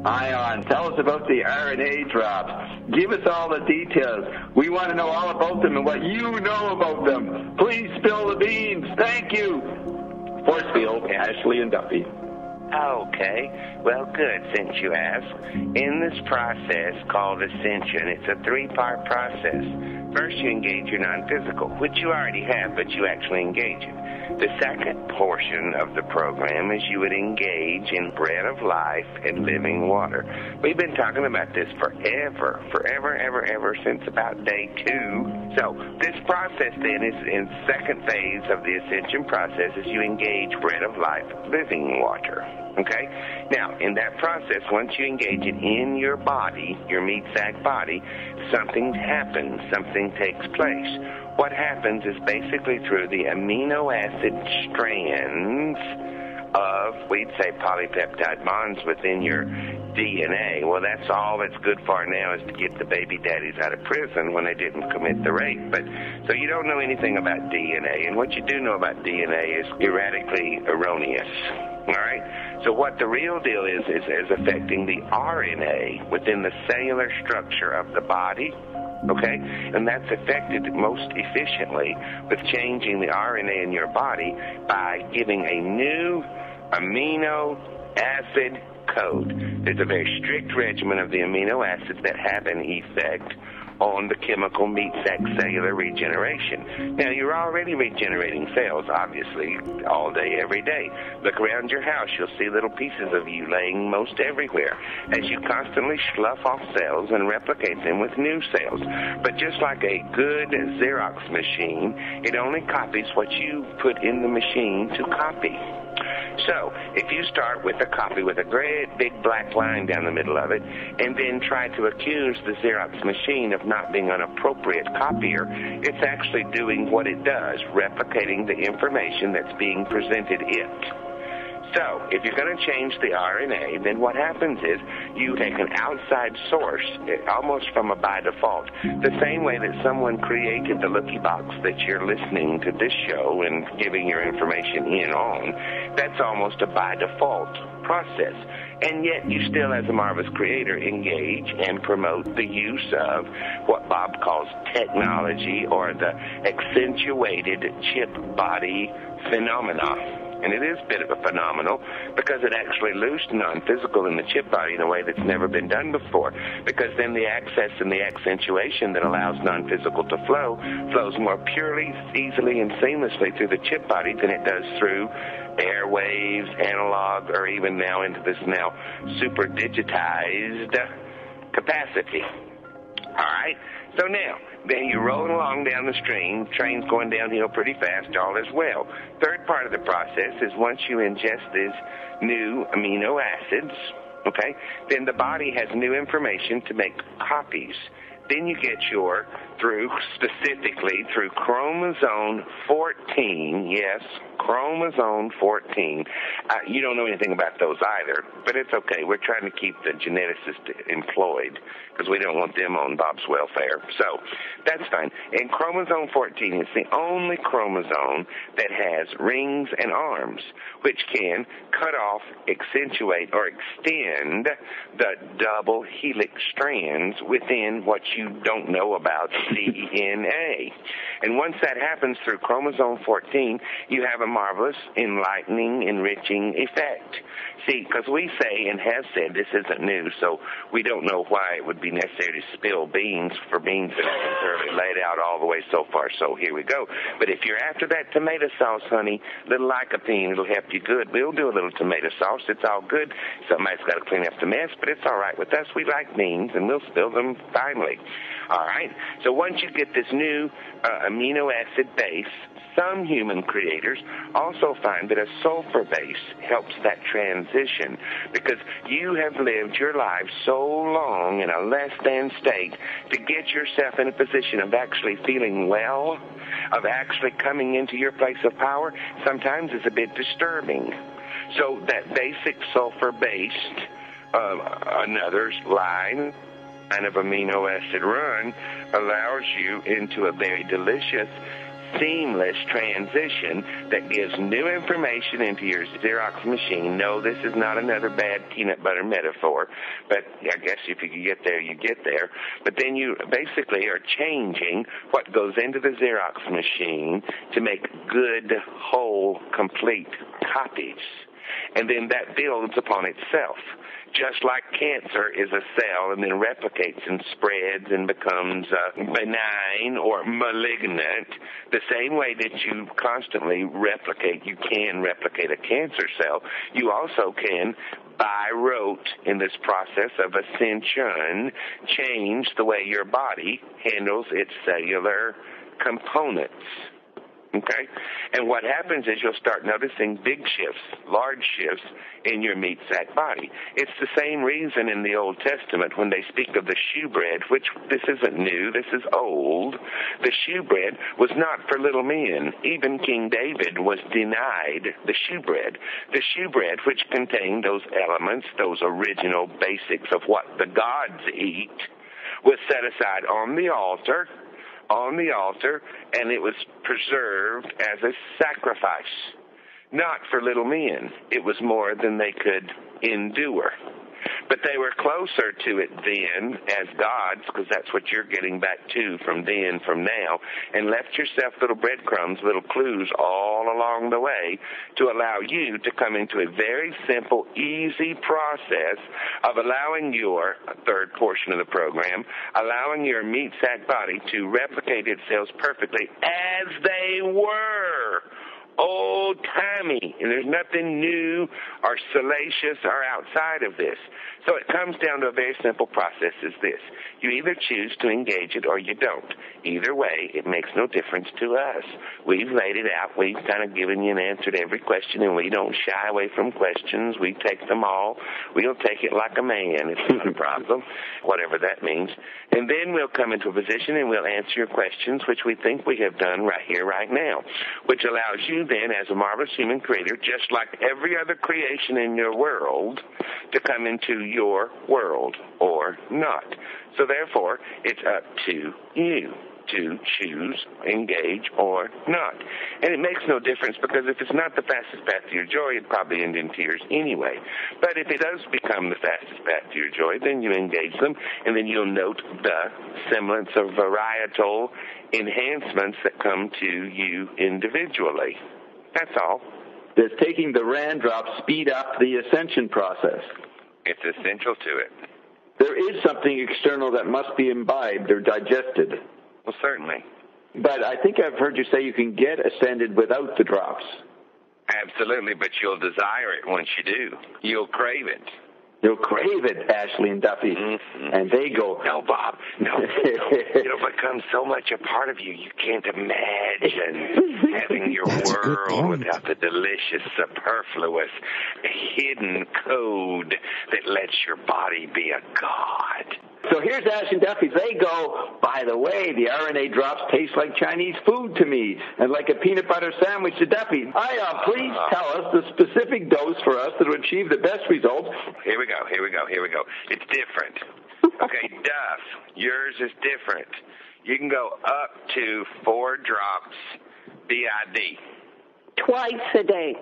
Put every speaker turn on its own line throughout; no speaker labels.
Ion, tell us about the RnA drops. Give us all the details. We want to know all about them and what you know about them. Please spill the beans. Thank you. Force field, Ashley and Duffy.
Okay, well, good, since you ask. In this process called Ascension, it's a three-part process. First, you engage your non-physical, which you already have, but you actually engage it. The second portion of the program is you would engage in bread of life and living water. We've been talking about this forever, ever, since about day 2. So this process then is in second phase of the Ascension process is you engage bread of life, living water. Okay? Now, in that process, once you engage it in your body, your meat sac body, something happens, something takes place. What happens is basically through the amino acid strands of, we'd say, polypeptide bonds within your DNA. Well, that's all that's good for now is to get the baby daddies out of prison when they didn't commit the rape. But so you don't know anything about DNA, and what you do know about DNA is erratically erroneous. All right? So what the real deal is affecting the RNA within the cellular structure of the body. Okay? And that's affected most efficiently with changing the RNA in your body by giving a new amino acid code. There's a very strict regimen of the amino acids that have an effect on the chemical meat sac cellular regeneration. Now, you're already regenerating cells, obviously, all day, every day. Look around your house. You'll see little pieces of you laying most everywhere as you constantly slough off cells and replicate them with new cells. But just like a good Xerox machine, it only copies what you put in the machine to copy. So, if you start with a copy with a great big black line down the middle of it, and then try to accuse the Xerox machine of not being an appropriate copier, it's actually doing what it does, replicating the information that's being presented it. So, if you're going to change the RNA, then what happens is you take an outside source, almost from a by default, the same way that someone created the looky box that you're listening to this show and giving your information in on. That's almost a by default process. And yet you still, as a marvelous creator, engage and promote the use of what Bob calls technology or the accentuated chip body phenomena. And it is a bit of a phenomenal because it actually loosed non-physical in the chip body in a way that's never been done before. Because then the access and the accentuation that allows non-physical to flow flows more purely, easily, and seamlessly through the chip body than it does through airwaves, analog, or even now into this now super digitized capacity. All right? So now, then you're rolling along down the stream, train's going downhill pretty fast, all is well. Third part of the process is once you ingest these new amino acids, okay, then the body has new information to make copies. Then you get specifically through chromosome 14, yes, chromosome 14. You don't know anything about those either, but it's okay. We're trying to keep the geneticists employed because we don't want them on Bob's welfare. So that's fine. And chromosome 14 is the only chromosome that has rings and arms, which can cut off, accentuate, or extend the double helix strands within what you don't know about DNA. And once that happens through chromosome 14, you have a marvelous, enlightening, enriching effect. See, because we say and have said this isn't new, so we don't know why it would be necessary to spill beans for beans that have been thoroughly laid out all the way so far. So here we go. But if you're after that tomato sauce, honey, little lycopene, it'll help you good. We'll do a little tomato sauce. It's all good. Somebody's got to clean up the mess, but it's all right with us. We like beans, and we'll spill them finally. All right? So once you get this new amino acid base, some human creators also find that a sulfur base helps that transition because you have lived your life so long in a less than state to get yourself in a position of actually feeling well, of actually coming into your place of power, sometimes is a bit disturbing. So that basic sulfur-based, another line of amino acid run allows you into a very delicious seamless transition that gives new information into your Xerox machine. No, this is not another bad peanut butter metaphor, but I guess if you can get there, you get there. But then you basically are changing what goes into the Xerox machine to make good, whole, complete copies. And then that builds upon itself. Just like cancer is a cell and then replicates and spreads and becomes benign or malignant, the same way that you constantly replicate, you can replicate a cancer cell, you also can, by rote in this process of ascension, change the way your body handles its cellular components. Okay? And what happens is you'll start noticing big shifts, large shifts in your meat sack body. It's the same reason in the Old Testament when they speak of the shewbread, which this isn't new, this is old. The shewbread was not for little men. Even King David was denied the shewbread. The shewbread, which contained those elements, those original basics of what the gods eat, was set aside on the altar, and it was preserved as a sacrifice, not for little men. It was more than they could endure. But they were closer to it then as gods, because that's what you're getting back to from then, from now, and left yourself little breadcrumbs, little clues all along the way to allow you to come into a very simple, easy process of allowing your third portion of the program, allowing your meat sack body to replicate its cells perfectly as they were. Old-timey, and there's nothing new or salacious or outside of this. So it comes down to a very simple process is this. You either choose to engage it or you don't. Either way, it makes no difference to us. We've laid it out. We've kind of given you an answer to every question, and we don't shy away from questions. We take them all. We'll take it like a man. It's not a problem, whatever that means. And then we'll come into a position and we'll answer your questions, which we think we have done right here, right now, which allows you then, as a marvelous human creator, just like every other creation in your world, to come into your world or not. So therefore, it's up to you to choose, engage, or not. And it makes no difference, because if it's not the fastest path to your joy, it'd probably end in tears anyway. But if it does become the fastest path to your joy, then you engage them, and then you'll note the semblance of varietal enhancements that come to you individually. That's all.
Does taking the RnA drops speed up the ascension process?
It's essential to it.
There is something external that must be imbibed or digested.
Well, certainly.
But I think I've heard you say you can get ascended without the drops.
Absolutely, but you'll desire it once you do. You'll crave it.
You'll crave it, Ashley and Duffy.
Mm-hmm.
And they go,
no, Bob, no. It'll become so much a part of you, you can't imagine having your world without the delicious, superfluous, hidden code that lets your body be a god.
So here's Ash and Duffy. They go, by the way, the RnA drops taste like Chinese food to me and like a peanut butter sandwich to Duffy. Please tell us the specific dose for us that will achieve the best results.
Here we go. It's different. Okay, Duff, yours is different. You can go up to 4 drops BID.
Twice a day.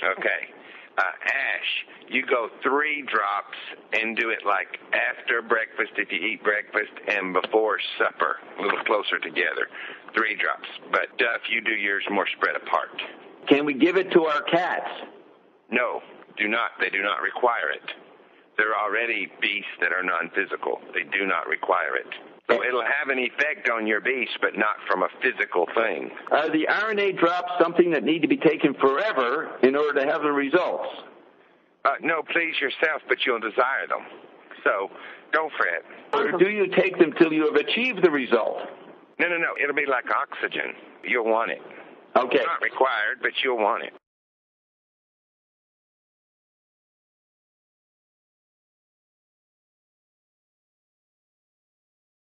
Okay. Ash, you go 3 drops and do it like after breakfast if you eat breakfast and before supper, a little closer together. 3 drops. But Duff, you do yours more spread apart.
Can we give it to our cats?
No, do not. They do not require it. They're already beasts that are non-physical. They do not require it. So it'll have an effect on your beast, but not from a physical thing.
Are the RnA drops something that need to be taken forever in order to have the results?
No, please yourself, but you'll desire them. So don't fret.
Or do you take them till you have achieved the result?
No. It'll be like oxygen. You'll want it.
Okay.
It's not required, but you'll want it.